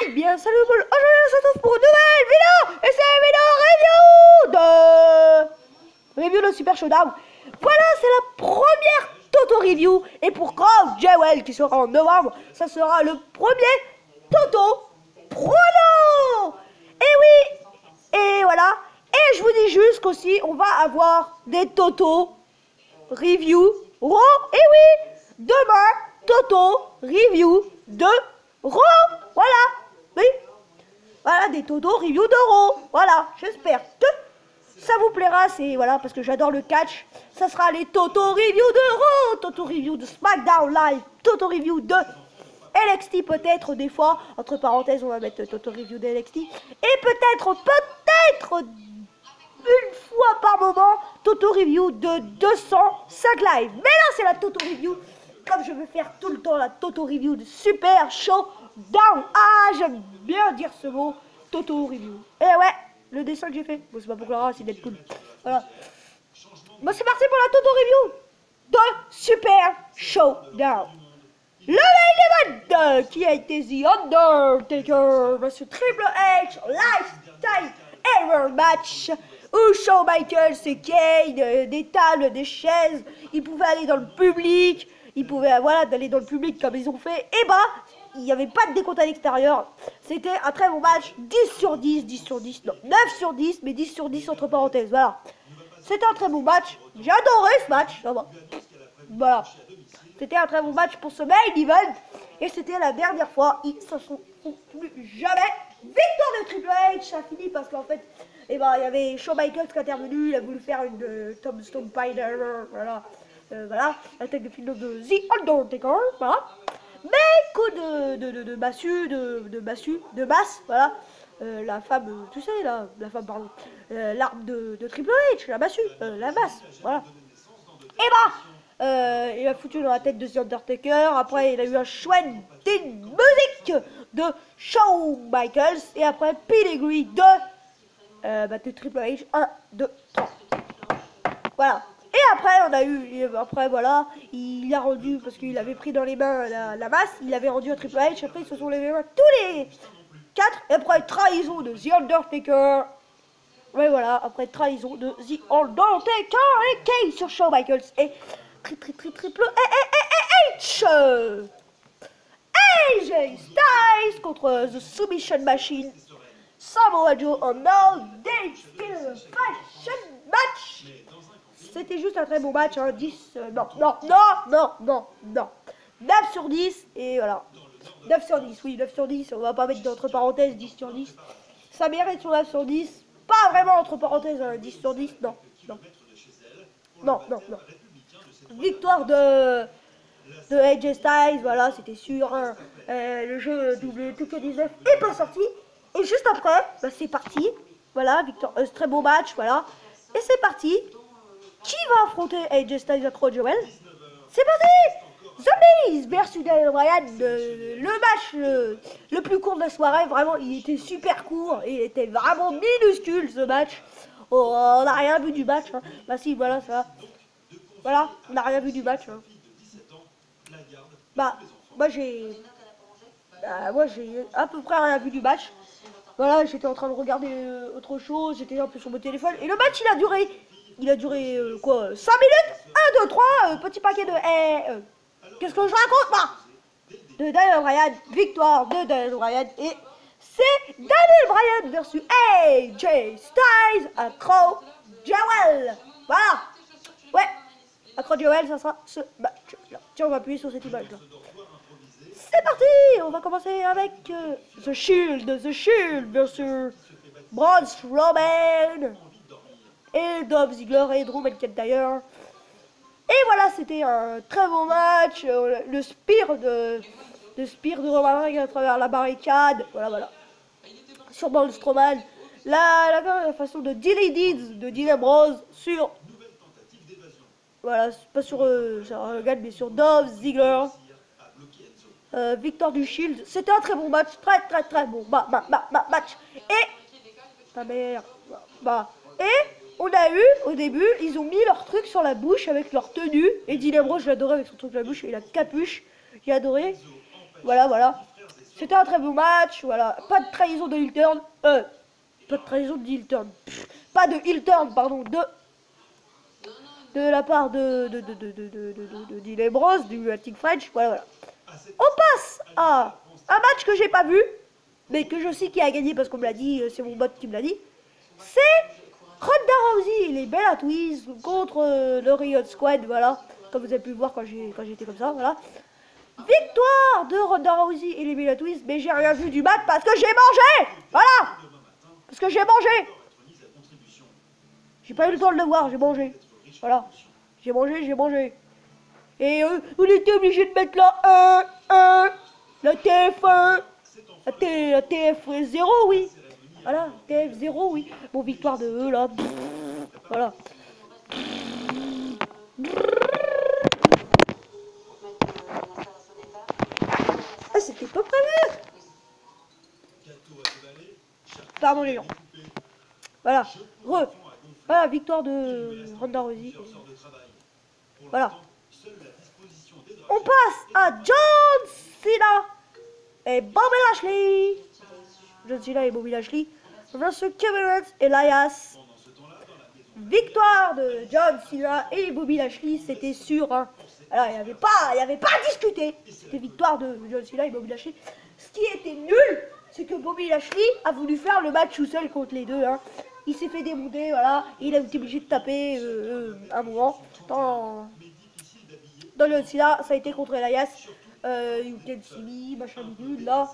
Eh bien, salut tout le monde, aujourd'hui on se retrouve pour une nouvelle vidéo. Et c'est une vidéo review de Super Showdown. Voilà, c'est la première Toto review. Et pour Crow Jewel qui sera en novembre, ça sera le premier Toto Prono. Et oui, et voilà. Et je vous dis juste qu'aussi on va avoir des Toto review Ro. Et oui, demain Toto review de Ro. Voilà, oui. Voilà, des Toto review de Ro. Voilà, j'espère que ça vous plaira. C'est voilà, parce que j'adore le catch. Ça sera les Toto review de Ro, Toto review de SmackDown Live, Toto review de NXT peut-être des fois. Entre parenthèses, on va mettre Toto review de NXT. Et peut-être une fois par moment, Toto review de 205 live. Mais là, c'est la Toto review. Comme je veux faire tout le temps la Toto review de Super Showdown. Ah, j'aime bien dire ce mot, Toto review. Et ouais, le dessin que j'ai fait. Bon, c'est pas pour Clara, c'est d'être cool. Voilà. Bon, c'est parti pour la Toto review de Super Showdown. Le main event qui a été The Undertaker vs Triple H Lifetime Ever Match où Shawn Michaels et Kane, des tables, des chaises, ils pouvaient aller dans le public, ils pouvaient voilà aller dans le public comme ils ont fait. Et bah, il n'y avait pas de décompte à l'extérieur. C'était un très bon match, 10 sur 10, 10 sur 10, non, 9 sur 10, mais 10 sur 10 entre parenthèses, voilà. C'était un très bon match, j'ai adoré ce match, ça va. Voilà. C'était un très bon match pour ce main event. Et c'était la dernière fois. Ils se sont plus jamais. Victoire de Triple H. Ça finit parce qu'en fait, eh ben, il y avait Shawn Michaels qui est intervenu. Il a voulu faire une Tombstone Piler. Voilà. Voilà. L'attaque de film de The Undertaker. Voilà. Mais coup de massue. De masse. Voilà. La femme, tu sais, la femme, pardon. L'arme de Triple H. La massue. La masse. Voilà. Et bah. Il a foutu dans la tête de The Undertaker. Après, il a eu un chouette musique de Shawn Michaels. Et après, pedigree de Triple H. 1, 2, 3. Voilà. Et après, on a eu. Après, voilà. Il a rendu. Parce qu'il avait pris dans les mains la masse. Il avait rendu à Triple H. Après, ils se sont levés tous les 4. Et après, trahison de The Undertaker. Ouais, voilà. Après, trahison de The Undertaker. Et Kane sur Shawn Michaels. Et. Triple H AJ Styles contre The Submission Machine Samoa Joe en All Day Fashion Match. C'était juste un très bon match, hein. 10, non 9 sur 10, et voilà. 9 sur 10, oui, 9 sur 10, on va pas mettre entre parenthèses 10 sur 10. Ça mérite sur 9 sur 10, pas vraiment entre parenthèses 10 sur 10, non. Victoire de AJ Styles, voilà, c'était sûr. Hein. Le jeu W2K19 est pas sorti. Et juste après, bah, c'est parti. Voilà, victoire, très beau match, voilà. Et c'est parti. Qui va affronter AJ Styles à Crow Jewel? C'est parti. The Miz versus Daniel Bryan. Le match le plus court de la soirée, vraiment, il était super court. Il était vraiment minuscule ce match. Oh, on n'a rien vu du match. Hein. Bah si, voilà, ça. Voilà, on n'a rien vu du match. Hein. Bah, moi j'ai à peu près rien vu du match. Voilà, j'étais en train de regarder autre chose, j'étais un peu sur mon téléphone. Et le match, il a duré quoi, 5 minutes. 1, 2, 3, petit paquet de... qu'est-ce que je raconte, moi? De Daniel Bryan, victoire de Daniel Bryan. Et c'est Daniel Bryan versus AJ Styles à Crow Jewel. Voilà. Ouais. À Crow Jewel, ça sera ce match-là. Tiens, on va appuyer sur cette image-là. C'est parti. On va commencer avec The Shield versus Braun Strowman et Dolph Ziggler et Drew McIntyre. Et voilà, c'était un très bon match. Le spear de Roman Reigns à travers la barricade. Voilà. Sur Braun Strowman. La façon de Dilly Deeds de Dean Ambrose sur... Voilà, pas sur Hogan, mais sur Dolph Ziggler. Victoire du Shield. C'était un très bon match. Très bon match. Et... ta mère. Bah. Et on a eu, au début, ils ont mis leur truc sur la bouche avec leur tenue. Et Dean Ambrose, je l'adorais avec son truc sur la bouche et la capuche. J'ai adoré. Voilà. C'était un très beau match, voilà. Pas de trahison de heel turn. Pas de trahison de heel turn. Pas de heel turn, pardon, de la part de Dean Ambrose, du Team French, voilà. On passe à un match que j'ai pas vu, mais que je sais qui a gagné parce qu'on me l'a dit, c'est mon bot qui me l'a dit. C'est Ronda Rousey et les Bella Twins contre le Riot Squad, voilà. Comme vous avez pu le voir quand j'étais comme ça, voilà. Victoire de Ronda Rousey et les Bella Twins, mais j'ai rien vu du match parce que j'ai mangé, voilà. Parce que j'ai mangé. J'ai pas eu le temps de le voir, j'ai mangé. Voilà. J'ai mangé. Et on était obligé de mettre la TF1. La TF0, oui. Voilà, TF0, oui. Bon, victoire de eux, là. Voilà. Ah, c'était pas prévu. Pardon, les gens. Voilà. Voilà, victoire de Ronda Rousey. Voilà. On passe à John Cena et Bobby Lashley. John Cena et Bobby Lashley versus Kevin Owens et Elias. Victoire de John Cena et Bobby Lashley, c'était sûr. Hein. Alors, il n'y avait pas à discuter. C'était victoire de John Cena et Bobby Lashley. Ce qui était nul, c'est que Bobby Lashley a voulu faire le match tout seul contre les deux. Hein. Il s'est fait démonter, voilà. Il a été obligé de taper un moment. Dans John Cena, ça a été contre Elias. You can see me, machin bidule, là.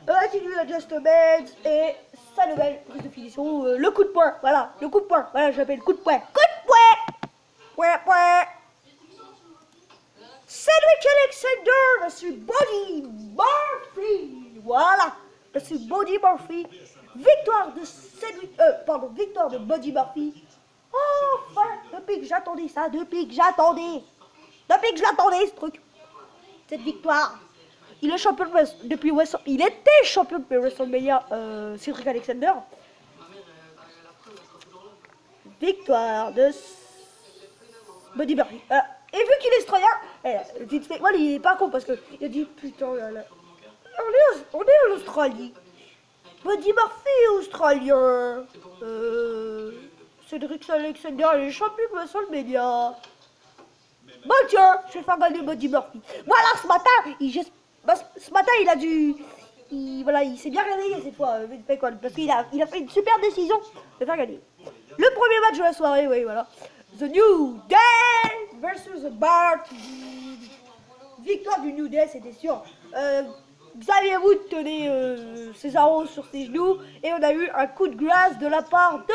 Attitude Adjustment et sa nouvelle prise de finition, le coup de poing, voilà, le coup de poing, voilà, j'appelle coup de poing, point. Cedric Alexander versus Buddy Murphy, voilà, versus Buddy Murphy, victoire de Buddy Murphy. Enfin, depuis que j'attendais ça, depuis que je l'attendais ce truc, cette victoire. Il est champion depuis il était champion de WrestleMania, Cedric Alexander. Victoire de Buddy Murphy. Et vu qu'il est australien, vite fait, voilà, il est pas con parce que il a dit putain là, on est en Australie. Buddy Murphy est australien. Cedric Alexander il est champion de WrestleMania. Bon tiens, je vais faire gagner Buddy Murphy. Voilà, ce matin, il a dû... il s'est bien réveillé cette fois, parce qu'il a fait une super décision de faire gagner. Le premier match de la soirée, oui, voilà. The New Day versus The Bar. Victoire du New Day, c'était sûr. Xavier Woods tenait Cesaro sur ses genoux, et on a eu un coup de grâce de la part de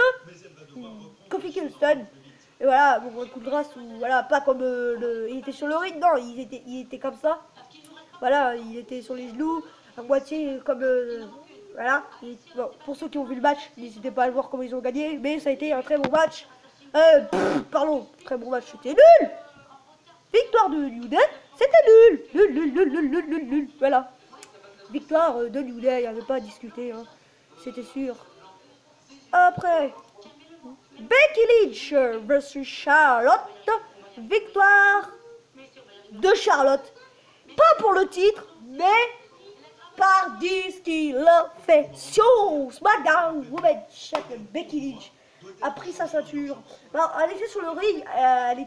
Kofi Kingston. Et voilà, bon, un coup de grâce, voilà, pas comme il était sur le ring, non, il était comme ça. Voilà, il était sur les genoux, à moitié comme... voilà. Bon, pour ceux qui ont vu le match, n'hésitez pas à le voir comment ils ont gagné, mais ça a été un très bon match. Pardon, très bon match, c'était nul. Victoire de New Day, c'était nul. Nul. Voilà. Victoire de New Day, il n'y avait pas à discuter, hein. C'était sûr. Après, Becky Lynch versus Charlotte. Victoire de Charlotte. Pas pour le titre, mais par disqualification. SmackDown Women's Champion Becky Lynch a pris sa ceinture. Alors, elle était sur le ring, elle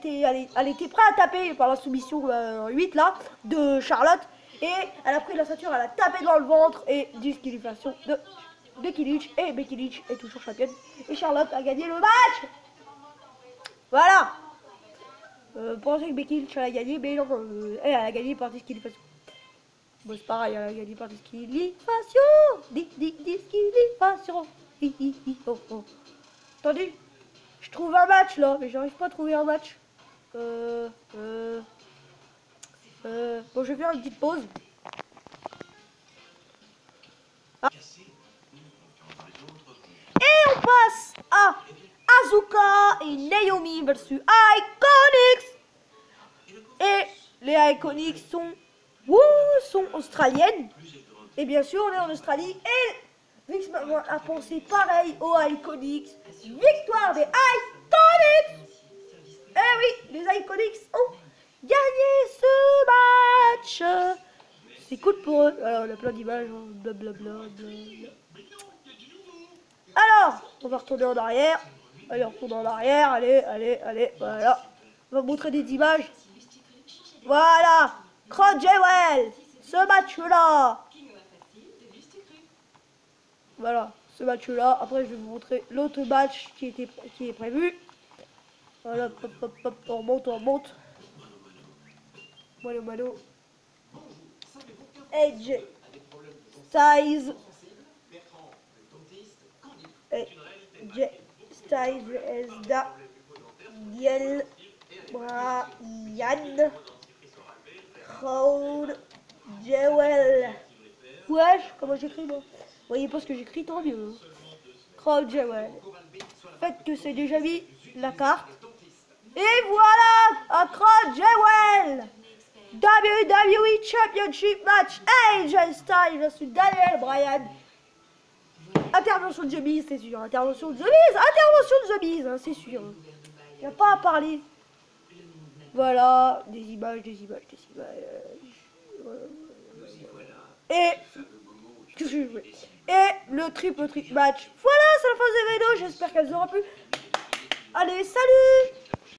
était prête à taper par la soumission 8 là de Charlotte. Et elle a pris la ceinture, elle a tapé dans le ventre et disqualification de Becky Lynch. Et Becky Lynch est toujours championne. Et Charlotte a gagné le match. Voilà. Pensez que Becky Lynch a gagné, mais non, elle a gagné par disqualification. Bon, c'est pareil, elle a gagné par disqualification. Disqualification. Oh. Attendez, je trouve un match là, mais j'arrive pas à trouver un match. Bon, je vais faire une petite pause. Ah. Et on passe à Asuka et Naomi versus Iconics. Et les Iconics sont australiennes. Et bien sûr, on est en Australie. Et Vince McMahon a pensé pareil aux Iconics. Victoire des Iconics. Eh oui, les Iconics ont gagné ce match. c'est cool pour eux. Alors, on a plein d'images, hein, blablabla. Bla. Alors, on va retourner en arrière. Allez, on retourne en arrière. Allez, voilà. On va montrer des images. Voilà, Crown Jewel, ce match-là. Voilà, ce match-là. Après, je vais vous montrer l'autre match qui est prévu. Voilà, hop, on remonte. Malo. Edge, Styles. Edge, Styles, Esda, Giel, Brian, Crown Jewel. Wesh, comment j'écris moi? Vous voyez pas ce que j'écris, tant mieux. Crown Jewel. Faites que c'est déjà mis la carte. Et voilà, un Crown Jewel. WWE Championship match. AJ Styles versus Daniel Bryan. Intervention de The Miz, c'est sûr. Intervention de The Miz, hein, c'est sûr. Il n'y a pas à parler. Voilà, des images. Et le triple match. Voilà, c'est la fin de la vidéo. J'espère qu'elle vous aura plu. Allez, salut!